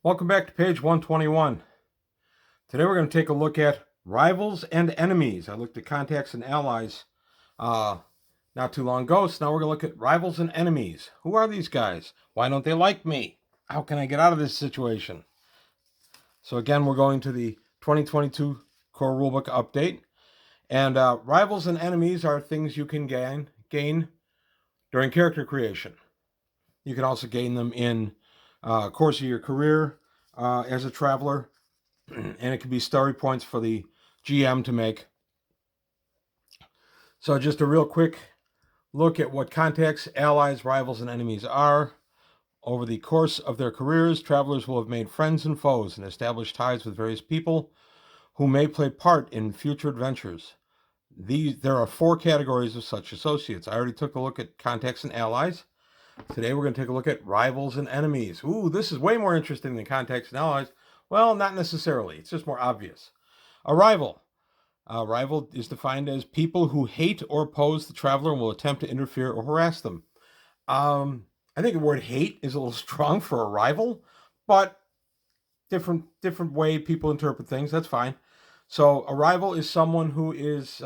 Welcome back to page 121. Today we're going to take a look at rivals and enemies. I looked at contacts and allies not too long ago, so now we're going to look at rivals and enemies. Who are these guys? Why don't they like me? How can I get out of this situation? So again, we're going to the 2022 core rulebook update. And rivals and enemies are things you can gain during character creation. You can also gain them in course of your career as a traveler, and it can be story points for the GM to make. So just a real quick look at what contacts, allies, rivals, and enemies are. Over the course of their careers, travelers will have made friends and foes and established ties with various people who may play part in future adventures. There are 4 categories of such associates. I already took a look at contacts and allies. Today we're going to take a look at rivals and enemies. Ooh, this is way more interesting than contacts and allies. Well, not necessarily. It's just more obvious. A rival. A rival is defined as people who hate or oppose the traveler and will attempt to interfere or harass them. I think the word hate is a little strong for a rival, but different way people interpret things. That's fine. So a rival is someone who is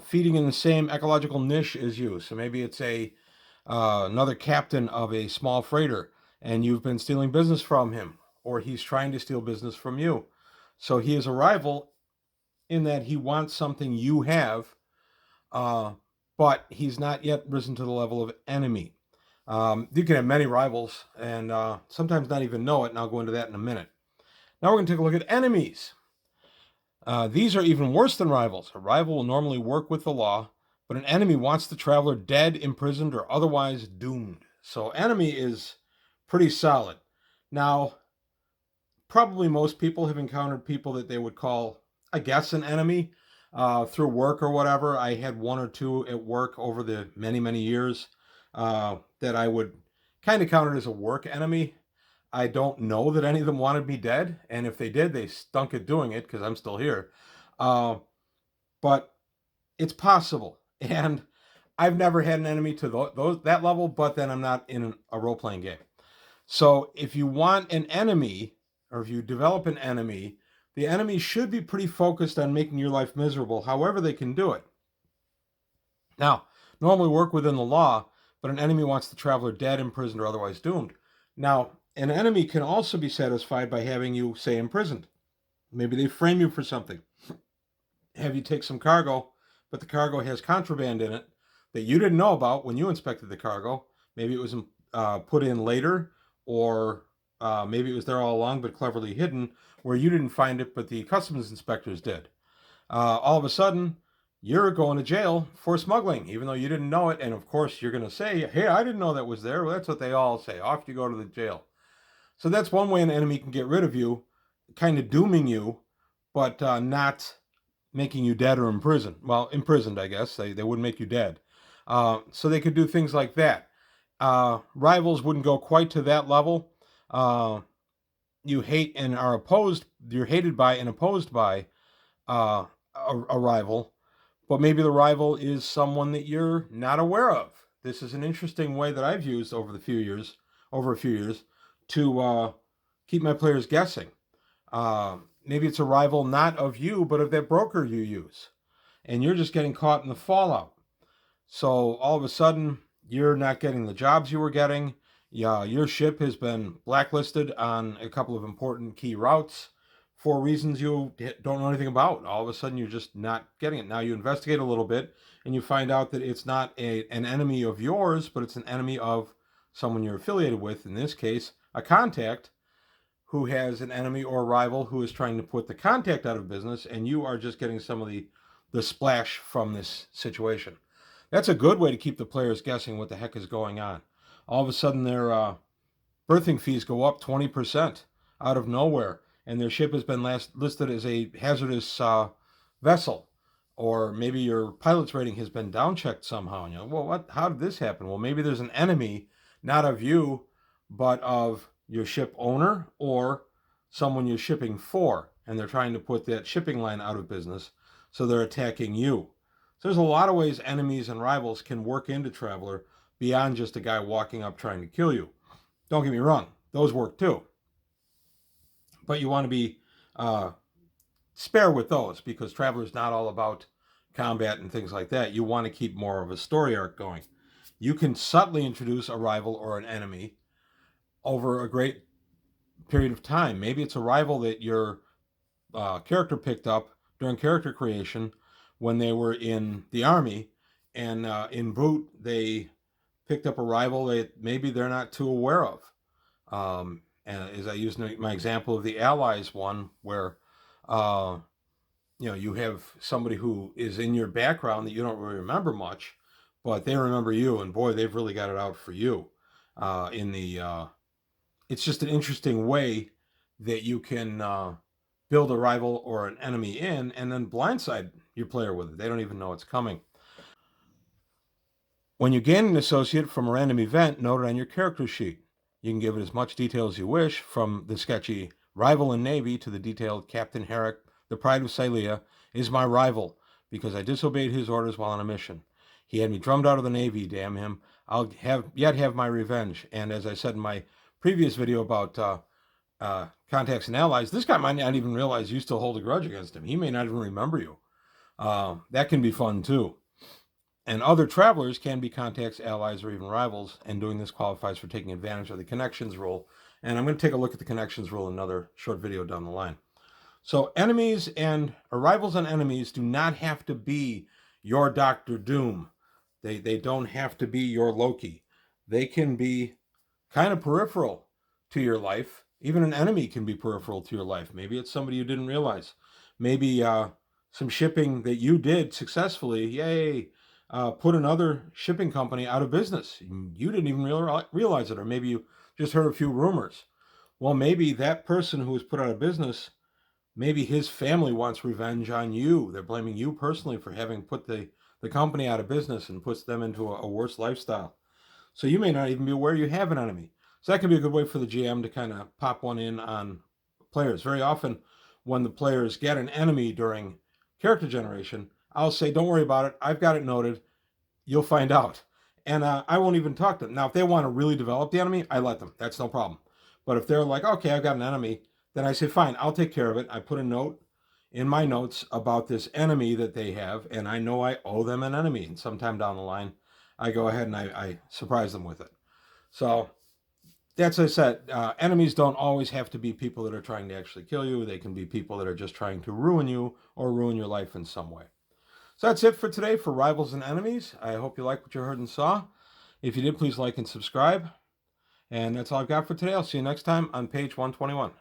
feeding in the same ecological niche as you. So maybe it's another captain of a small freighter, and you've been stealing business from him, or he's trying to steal business from you. So he is a rival in that he wants something you have, but he's not yet risen to the level of enemy. You can have many rivals and sometimes not even know it, and I'll go into that in a minute. Now we're going to take a look at enemies. These are even worse than rivals. A rival will normally work with the law, but an enemy wants the traveler dead, imprisoned, or otherwise doomed. So enemy is pretty solid. Now, probably most people have encountered people that they would call, I guess, an enemy through work or whatever. I had 1 or 2 at work over the many years that I would kind of count it as a work enemy. I don't know that any of them wanted me dead, and if they did, they stunk at doing it because I'm still here. But it's possible, and I've never had an enemy to that level, but then I'm not in a role-playing game. So if you want an enemy, or if you develop an enemy, the enemy should be pretty focused on making your life miserable, however they can do it. Now, normally work within the law, but an enemy wants the traveler dead, imprisoned, or otherwise doomed. Now, an enemy can also be satisfied by having you, say, imprisoned. Maybe they frame you for something. Have you take some cargo, but the cargo has contraband in it that you didn't know about when you inspected the cargo. Maybe it was put in later, or maybe it was there all along but cleverly hidden, where you didn't find it, but the customs inspectors did. All of a sudden, you're going to jail for smuggling, even though you didn't know it. And of course, you're going to say, hey, I didn't know that was there. Well, that's what they all say. Off you go to the jail. So that's one way an enemy can get rid of you, kind of dooming you, but not making you dead or imprisoned. Well, imprisoned, I guess. They wouldn't make you dead. So they could do things like that. Rivals wouldn't go quite to that level. You hate and are opposed. You're hated by and opposed by a rival, but maybe the rival is someone that you're not aware of. This is an interesting way that I've used over a few years, to keep my players guessing. Maybe it's a rival not of you, but of that broker you use, and you're just getting caught in the fallout. So all of a sudden, you're not getting the jobs you were getting. Yeah, your ship has been blacklisted on a couple of important key routes for reasons you don't know anything about. All of a sudden, you're just not getting it. Now you investigate a little bit, and you find out that it's not an enemy of yours, but it's an enemy of someone you're affiliated with, in this case, a contact who has an enemy or rival who is trying to put the contact out of business, and you are just getting some of the splash from this situation. That's a good way to keep the players guessing what the heck is going on. All of a sudden, their berthing fees go up 20% out of nowhere, and their ship has been listed as a hazardous vessel. Or maybe your pilot's rating has been downchecked somehow. And you're like, well, how did this happen? Well, maybe there's an enemy, not of you, but of your ship owner or someone you're shipping for, and they're trying to put that shipping line out of business, so they're attacking you. So there's a lot of ways enemies and rivals can work into Traveler beyond just a guy walking up trying to kill you. Don't get me wrong, those work too. But you want to be spare with those, because Traveler's not all about combat and things like that. You want to keep more of a story arc going. You can subtly introduce a rival or an enemy over a great period of time. Maybe it's a rival that your character picked up during character creation when they were in the army, and in boot they picked up a rival that maybe they're not too aware of. And as I used my example of the Allies one, where you have somebody who is in your background that you don't really remember much, but they remember you, and boy, they've really got it out for you. It's just an interesting way that you can build a rival or an enemy in, and then blindside your player with it. They don't even know it's coming. When you gain an associate from a random event, note it on your character sheet. You can give it as much detail as you wish, from the sketchy rival in Navy to the detailed Captain Herrick, the Pride of Silea, is my rival because I disobeyed his orders while on a mission. He had me drummed out of the Navy, damn him. I'll have my revenge. And as I said in my previous video about contacts and allies, this guy might not even realize you still hold a grudge against him. He may not even remember you. That can be fun too. And other travelers can be contacts, allies, or even rivals, and doing this qualifies for taking advantage of the connections rule. And I'm going to take a look at the connections rule in another short video down the line. So enemies and rivals and enemies do not have to be your Doctor Doom. They don't have to be your Loki. They can be kind of peripheral to your life. Even an enemy can be peripheral to your life. Maybe it's somebody you didn't realize. Maybe some shipping that you did successfully, yay, put another shipping company out of business. You didn't even realize it, or maybe you just heard a few rumors. Well, maybe that person who was put out of business, maybe his family wants revenge on you. They're blaming you personally for having put the company out of business and puts them into a worse lifestyle. So you may not even be aware you have an enemy. So that can be a good way for the GM to kind of pop one in on players. Very often when the players get an enemy during character generation, I'll say, don't worry about it. I've got it noted. You'll find out. And I won't even talk to them. Now, if they want to really develop the enemy, I let them. That's no problem. But if they're like, okay, I've got an enemy, then I say, fine, I'll take care of it. I put a note in my notes about this enemy that they have, and I know I owe them an enemy. And sometime down the line, I go ahead and I surprise them with it. So that's, as I said, enemies don't always have to be people that are trying to actually kill you. They can be people that are just trying to ruin you or ruin your life in some way. So that's it for today for Rivals and Enemies. I hope you liked what you heard and saw. If you did, please like and subscribe. And that's all I've got for today. I'll see you next time on page 121.